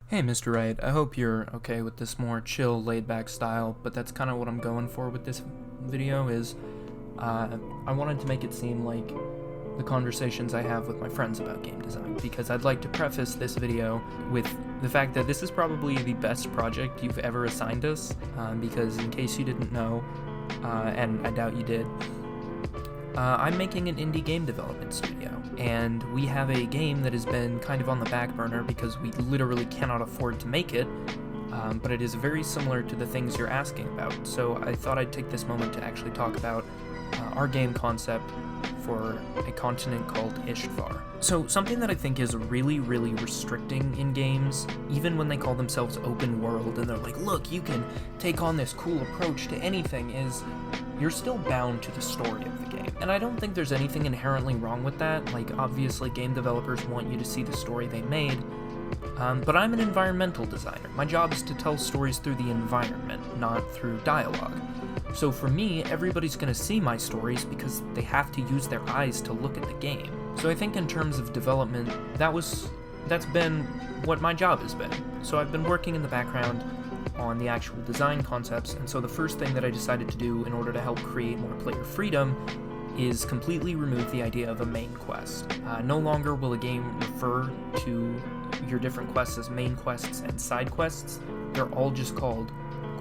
Hey, Mr. Wright, I hope you're okay with this more chill, laid-back style, but that's kind of what I'm going for with this video I wanted to make it seem like the conversations I have with my friends about game design, because I'd like to preface this video with the fact that this is probably the best project you've ever assigned us, because in case you didn't know, and I doubt you did, I'm making an indie game development studio, and we have a game that has been kind of on the back burner because we literally cannot afford to make it, but it is very similar to the things you're asking about. So I thought I'd take this moment to actually talk about our game concept for a continent called Ishtar. So something that I think is really, really restricting in games, even when they call themselves open world and they're like, look, you can take on this cool approach to anything, is you're still bound to the story of the game. And I don't think there's anything inherently wrong with that. Like, obviously game developers want you to see the story they made, but I'm an environmental designer. My job is to tell stories through the environment, not through dialogue. So for me, everybody's going to see my stories because they have to use their eyes to look at the game. So I think in terms of development, that's been what my job has been. So I've been working in the background on the actual design concepts, and so the first thing that I decided to do in order to help create more player freedom is completely remove the idea of a main quest. No longer will a game refer to your different quests as main quests and side quests. They're all just called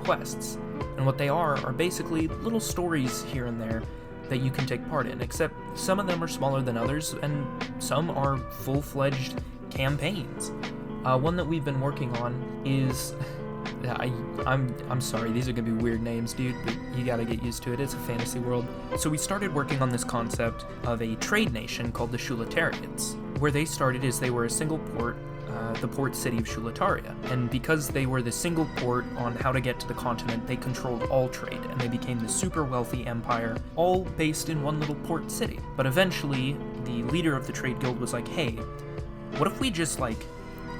quests. And what they are basically little stories here and there that you can take part in, except some of them are smaller than others, and some are full-fledged campaigns. One that we've been working on is... I'm sorry, these are gonna be weird names, dude, but you gotta get used to it. It's a fantasy world. So we started working on this concept of a trade nation called the Shulatarians. Where they started is they were a single port, the port city of Shulataria. And because they were the single port on how to get to the continent, they controlled all trade, and they became the super wealthy empire, all based in one little port city. But eventually, the leader of the trade guild was like, hey, what if we just,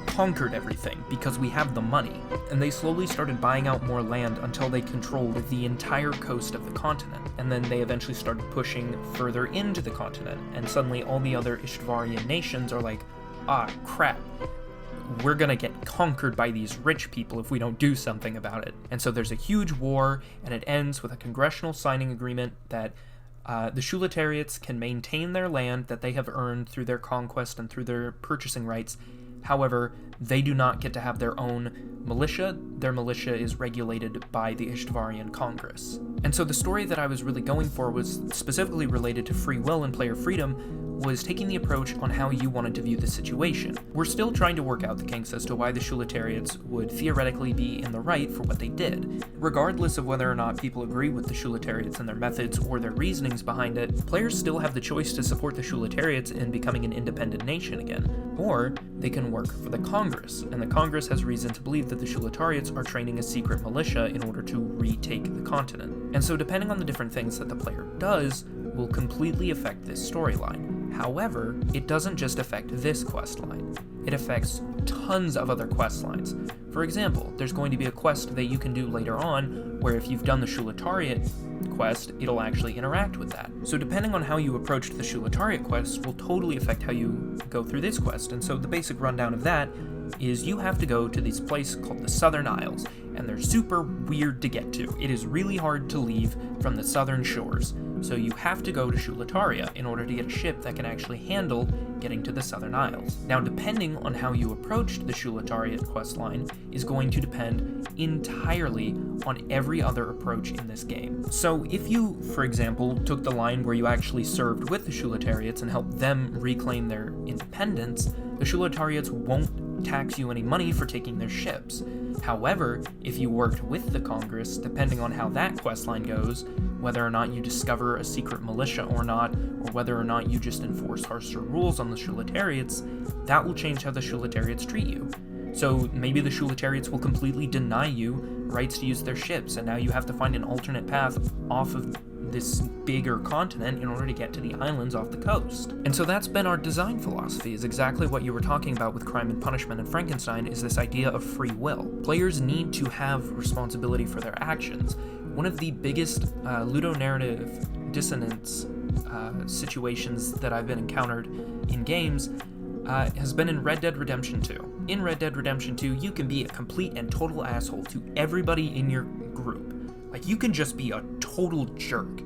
conquered everything because we have the money? And they slowly started buying out more land until they controlled the entire coast of the continent. And then they eventually started pushing further into the continent, and suddenly all the other Ishtvarian nations are like, ah, crap, we're gonna get conquered by these rich people if we don't do something about it. And so there's a huge war, and it ends with a congressional signing agreement that the Shulatarians can maintain their land that they have earned through their conquest and through their purchasing rights. However, they do not get to have their own militia. Their militia is regulated by the Ishtvarian Congress. And so the story that I was really going for was specifically related to free will and player freedom, was taking the approach on how you wanted to view the situation. We're still trying to work out the kinks as to why the Shulatarians would theoretically be in the right for what they did. Regardless of whether or not people agree with the Shulatarians and their methods or their reasonings behind it, players still have the choice to support the Shulatarians in becoming an independent nation again. Or they can work for the Congress, and the Congress has reason to believe that the Shulatarians are training a secret militia in order to retake the continent. And so depending on the different things that the player does, will completely affect this storyline. However, it doesn't just affect this questline. It affects tons of other quest lines. For example, there's going to be a quest that you can do later on where if you've done the Shulatarian quest, it'll actually interact with that. So depending on how you approached the Shulatarian quest will totally affect how you go through this quest. And so the basic rundown of that is you have to go to this place called the Southern Isles, and they're super weird to get to. It is really hard to leave from the southern shores, so you have to go to Shulataria in order to get a ship that can actually handle getting to the Southern Isles. Now, depending on how you approached the Shulataria questline is going to depend entirely on every other approach in this game. So if you, for example, took the line where you actually served with the Shulatarians and helped them reclaim their independence, the Shulatarians won't tax you any money for taking their ships. However, if you worked with the Congress, depending on how that questline goes, whether or not you discover a secret militia or not, or whether or not you just enforce harsher rules on the Shulatarians, that will change how the Shulatarians treat you. So maybe the Shulatarians will completely deny you rights to use their ships, and now you have to find an alternate path off of this bigger continent in order to get to the islands off the coast. And so that's been our design philosophy, is exactly what you were talking about with Crime and Punishment and Frankenstein, is this idea of free will. Players need to have responsibility for their actions. One of the biggest ludonarrative dissonance situations that I've been encountered in games has been in Red Dead Redemption 2. In Red Dead Redemption 2, you can be a complete and total asshole to everybody in your group. Like, you can just be a total jerk,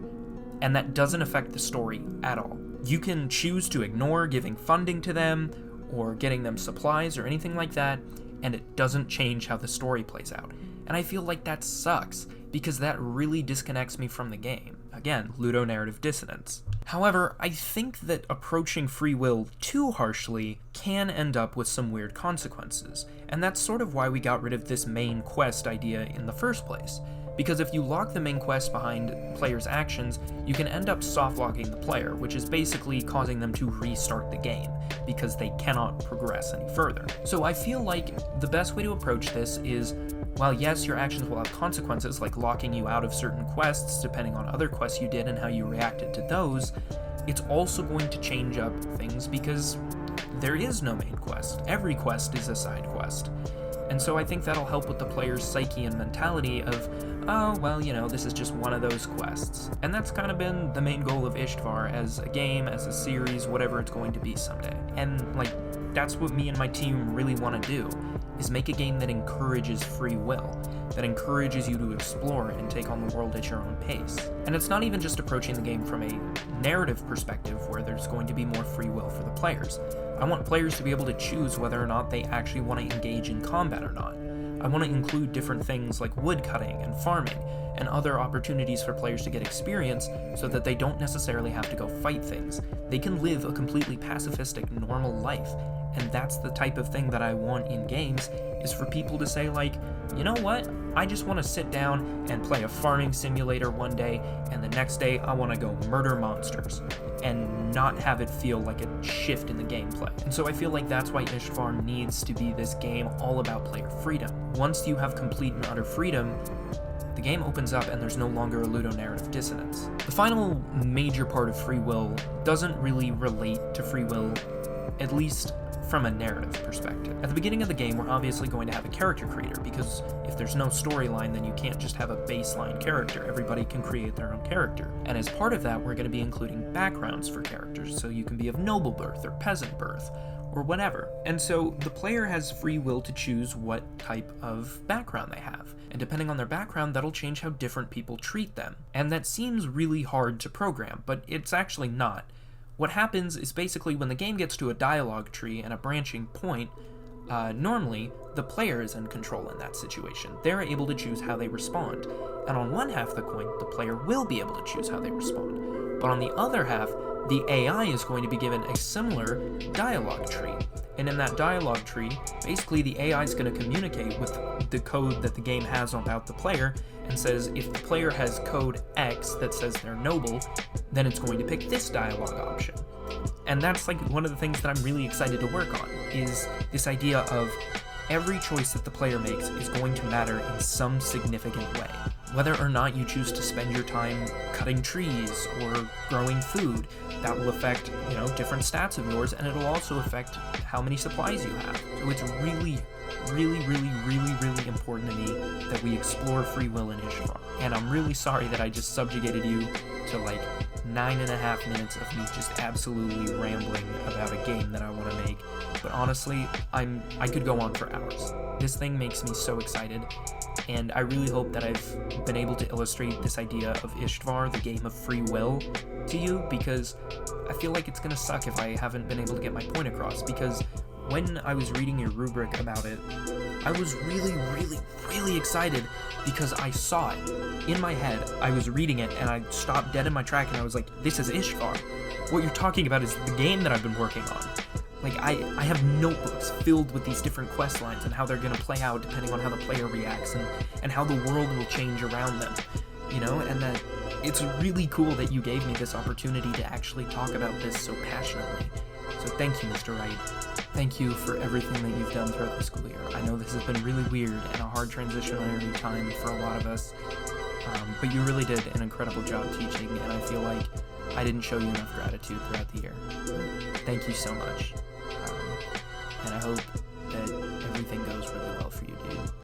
and that doesn't affect the story at all. You can choose to ignore giving funding to them, or getting them supplies or anything like that, and it doesn't change how the story plays out. And I feel like that sucks, because that really disconnects me from the game. Again, ludonarrative dissonance. However, I think that approaching free will too harshly can end up with some weird consequences, and that's sort of why we got rid of this main quest idea in the first place. Because if you lock the main quest behind players' actions, you can end up soft-locking the player, which is basically causing them to restart the game, because they cannot progress any further. So I feel like the best way to approach this is, while yes, your actions will have consequences, like locking you out of certain quests depending on other quests you did and how you reacted to those, it's also going to change up things because there is no main quest. Every quest is a side quest. And so I think that'll help with the player's psyche and mentality of, oh, well, you know, this is just one of those quests. And that's kind of been the main goal of Ishtar as a game, as a series, whatever it's going to be someday. And, like, that's what me and my team really want to do, is make a game that encourages free will, that encourages you to explore and take on the world at your own pace. And it's not even just approaching the game from a narrative perspective where there's going to be more free will for the players. I want players to be able to choose whether or not they actually want to engage in combat or not. I want to include different things like wood cutting and farming, and other opportunities for players to get experience so that they don't necessarily have to go fight things. They can live a completely pacifistic, normal life, and that's the type of thing that I want in games, is for people to say like, you know what, I just want to sit down and play a farming simulator one day, and the next day I want to go murder monsters, and not have it feel like a shift in the gameplay. And so I feel like that's why Ishtar needs to be this game all about player freedom. Once you have complete and utter freedom, the game opens up and there's no longer a ludonarrative dissonance. The final major part of free will doesn't really relate to free will, at least from a narrative perspective. At the beginning of the game, we're obviously going to have a character creator, because if there's no storyline, then you can't just have a baseline character. Everybody can create their own character. And as part of that, we're going to be including backgrounds for characters, so you can be of noble birth or peasant birth, or whatever. And so the player has free will to choose what type of background they have. And depending on their background, that'll change how different people treat them. And that seems really hard to program, but it's actually not. What happens is basically when the game gets to a dialogue tree and a branching point, normally the player is in control in that situation. They're able to choose how they respond. And on one half of the coin, the player will be able to choose how they respond. But on the other half, the AI is going to be given a similar dialogue tree. And in that dialogue tree, basically the AI is going to communicate with the code that the game has about the player, and says if the player has code X that says they're noble, then it's going to pick this dialogue option. And that's like one of the things that I'm really excited to work on, is this idea of every choice that the player makes is going to matter in some significant way. Whether or not you choose to spend your time cutting trees or growing food, that will affect, different stats of yours, and it'll also affect how many supplies you have. So it's really, really, really, really, really important to me that we explore free will in Ishtar. And I'm really sorry that I just subjugated you to like 9.5 minutes of me just absolutely rambling about a game that I want to make. But honestly, I could go on for hours. This thing makes me so excited, and I really hope that I've been able to illustrate this idea of Ishtar, the game of free will, to you, because I feel like it's gonna suck if I haven't been able to get my point across, because when I was reading your rubric about it, I was really, really, really excited because I saw it. In my head, I was reading it and I stopped dead in my track and I was like, this is Ishtar. What you're talking about is the game that I've been working on. Like, I have notebooks filled with these different quest lines and how they're going to play out depending on how the player reacts and how the world will change around them, and that it's really cool that you gave me this opportunity to actually talk about this so passionately. So thank you, Mr. Wright. Thank you for everything that you've done throughout the school year. I know this has been really weird and a hard transitionary time for a lot of us, but you really did an incredible job teaching, and I feel like I didn't show you enough gratitude throughout the year. Thank you so much. And I hope